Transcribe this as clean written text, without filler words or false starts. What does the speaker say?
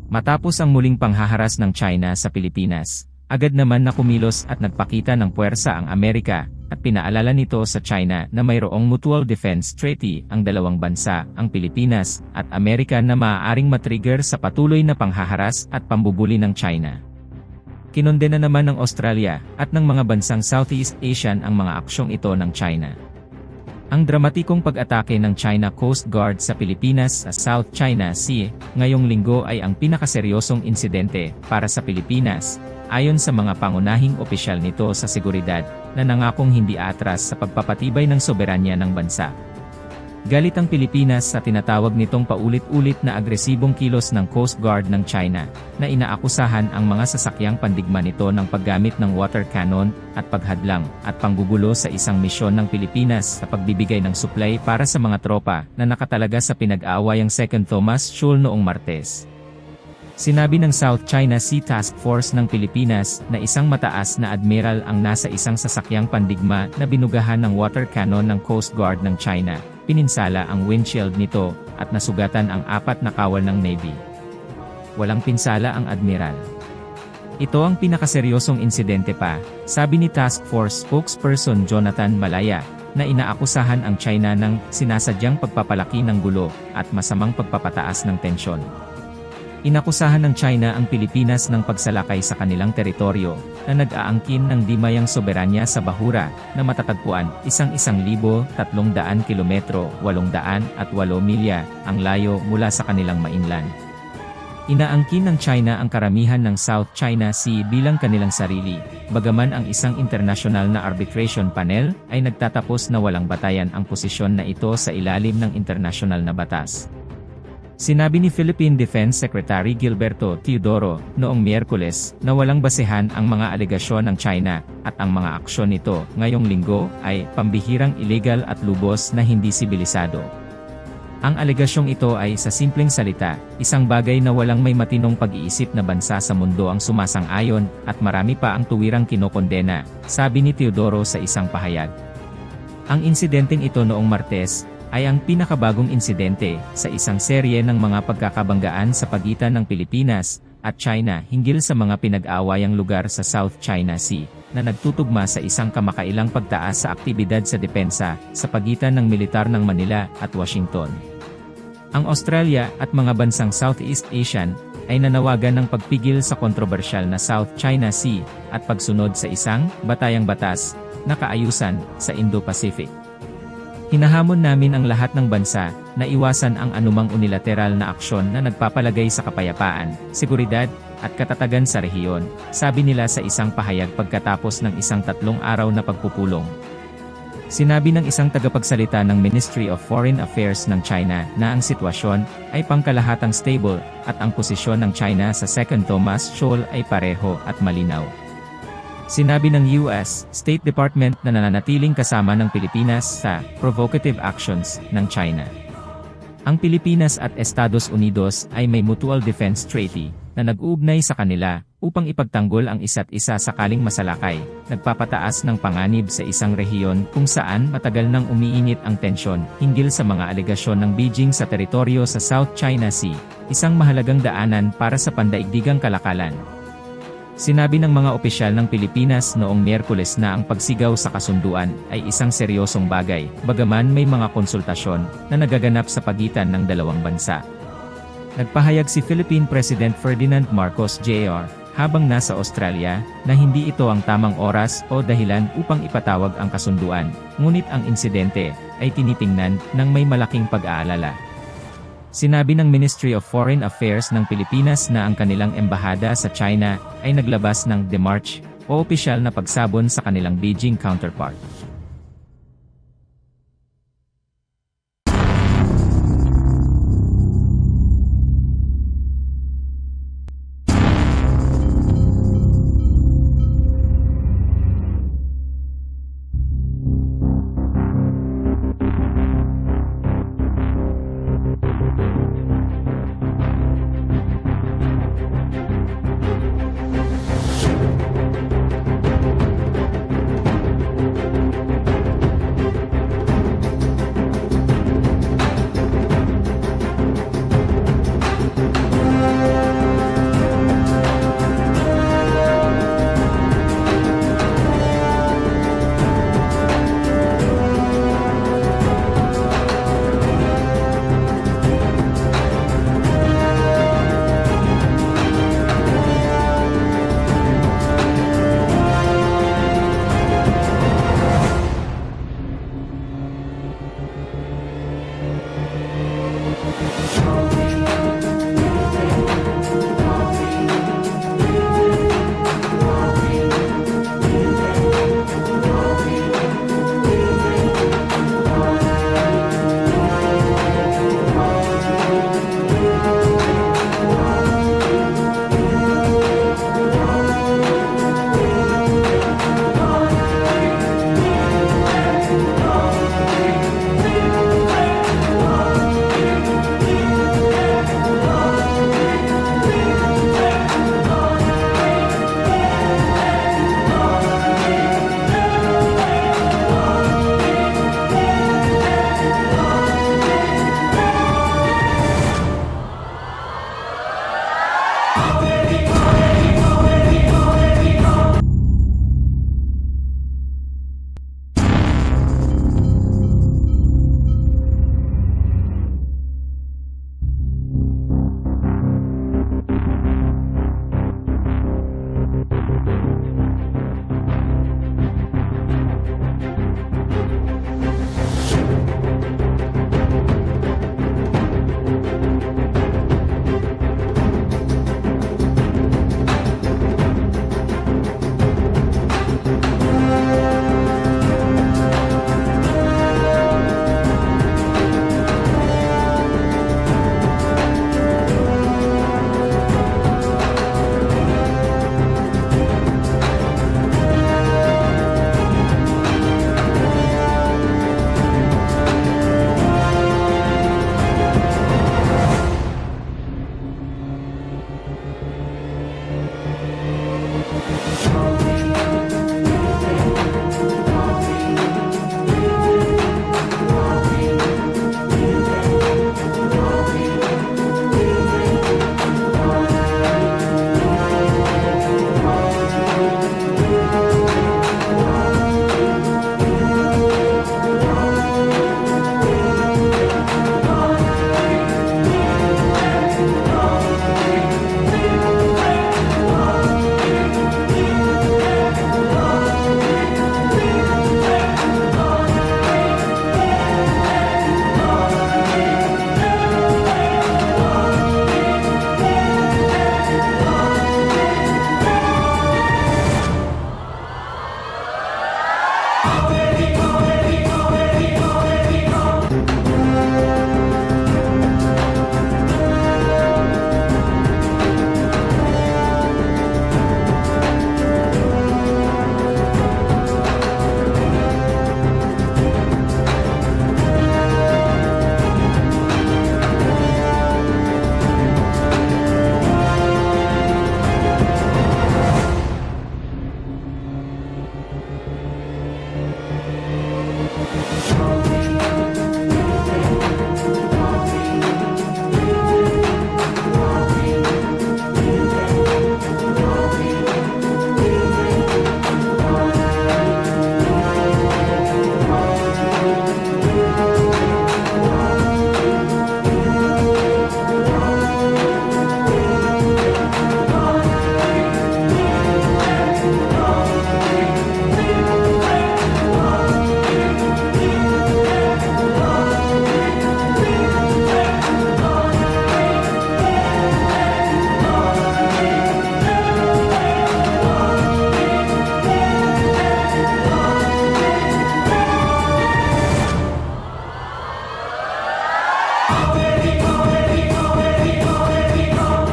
Matapos ang muling panghaharas ng China sa Pilipinas, agad naman na kumilos at nagpakita ng puwersa ang Amerika, at pinaalala nito sa China na mayroong Mutual Defense Treaty ang dalawang bansa, ang Pilipinas at Amerika, na maaaring matrigger sa patuloy na panghaharas at pambubuli ng China. Kinondena naman ng Australia at ng mga bansang Southeast Asian ang mga aksyong ito ng China. Ang dramatikong pag-atake ng China Coast Guard sa Pilipinas sa South China Sea ngayong linggo ay ang pinakaseryosong insidente para sa Pilipinas, ayon sa mga pangunahing opisyal nito sa seguridad, na nangakong hindi atras sa pagpapatibay ng soberanya ng bansa. Galit ang Pilipinas sa tinatawag nitong paulit-ulit na agresibong kilos ng Coast Guard ng China, na inaakusahan ang mga sasakyang pandigma nito ng paggamit ng water cannon at paghadlang at panggugulo sa isang misyon ng Pilipinas sa pagbibigay ng supply para sa mga tropa na nakatalaga sa pinag-aawayang 2nd Thomas Shoal noong Martes. Sinabi ng South China Sea Task Force ng Pilipinas na isang mataas na admiral ang nasa isang sasakyang pandigma na binugahan ng water cannon ng Coast Guard ng China. Pininsala ang windshield nito at nasugatan ang 4 na kawal ng Navy. Walang pinsala ang admiral. Ito ang pinakaseryosong insidente pa, sabi ni Task Force spokesperson Jonathan Malaya, na inaakusahan ang China ng sinasadyang pagpapalaki ng gulo at masamang pagpapataas ng tensyon. Inakusahan ng China ang Pilipinas ng pagsalakay sa kanilang teritoryo, na nag-aangkin ng dimayang soberanya sa bahura, na matatagpuan 1,300 kilometro 808 milya ang layo mula sa kanilang mainland. Inaangkin ng China ang karamihan ng South China Sea bilang kanilang sarili, bagaman ang isang international na arbitration panel ay nagtatapos na walang batayan ang posisyon na ito sa ilalim ng internasyonal na batas. Sinabi ni Philippine Defense Secretary Gilberto Teodoro noong Miyerkules na walang basehan ang mga alegasyon ng China, at ang mga aksyon nito ngayong linggo ay pambihirang illegal at lubos na hindi sibilisado. Ang alegasyong ito ay sa simpleng salita, isang bagay na walang may matinong pag-iisip na bansa sa mundo ang sumasang-ayon, at marami pa ang tuwirang kinokondena, sabi ni Teodoro sa isang pahayag. Ang insidenteng ito noong Martes ay ang pinakabagong insidente sa isang serye ng mga pagkakabanggaan sa pagitan ng Pilipinas at China hinggil sa mga pinag-aawayang lugar sa South China Sea, na nagtutugma sa isang kamakailang pagtaas sa aktibidad sa depensa sa pagitan ng militar ng Manila at Washington. Ang Australia at mga bansang Southeast Asian ay nanawagan ng pagpigil sa kontrobersyal na South China Sea at pagsunod sa isang batayang batas na kaayusan sa Indo-Pacific. Hinahamon namin ang lahat ng bansa na iwasan ang anumang unilateral na aksyon na nagpapalagay sa kapayapaan, seguridad, at katatagan sa rehiyon, sabi nila sa isang pahayag pagkatapos ng isang 3 araw na pagpupulong. Sinabi ng isang tagapagsalita ng Ministry of Foreign Affairs ng China na ang sitwasyon ay pangkalahatang stable at ang posisyon ng China sa 2nd Thomas Shoal ay pareho at malinaw. Sinabi ng US State Department na nananatiling kasama ng Pilipinas sa provocative actions ng China. Ang Pilipinas at Estados Unidos ay may Mutual Defense Treaty na nag-uugnay sa kanila upang ipagtanggol ang isa't isa sakaling masalakay, nagpapataas ng panganib sa isang rehiyon kung saan matagal nang umiinit ang tensyon hinggil sa mga alegasyon ng Beijing sa teritoryo sa South China Sea, isang mahalagang daanan para sa pandaigdigang kalakalan. Sinabi ng mga opisyal ng Pilipinas noong Miyerkules na ang pagsigaw sa kasunduan ay isang seryosong bagay, bagaman may mga konsultasyon na nagaganap sa pagitan ng dalawang bansa. Nagpahayag si Philippine President Ferdinand Marcos Jr. habang nasa Australia na hindi ito ang tamang oras o dahilan upang ipatawag ang kasunduan, ngunit ang insidente ay tinitingnan ng may malaking pag-aalala. Sinabi ng Ministry of Foreign Affairs ng Pilipinas na ang kanilang embahada sa China ay naglabas ng demarche o opisyal na pagsabon sa kanilang Beijing counterpart.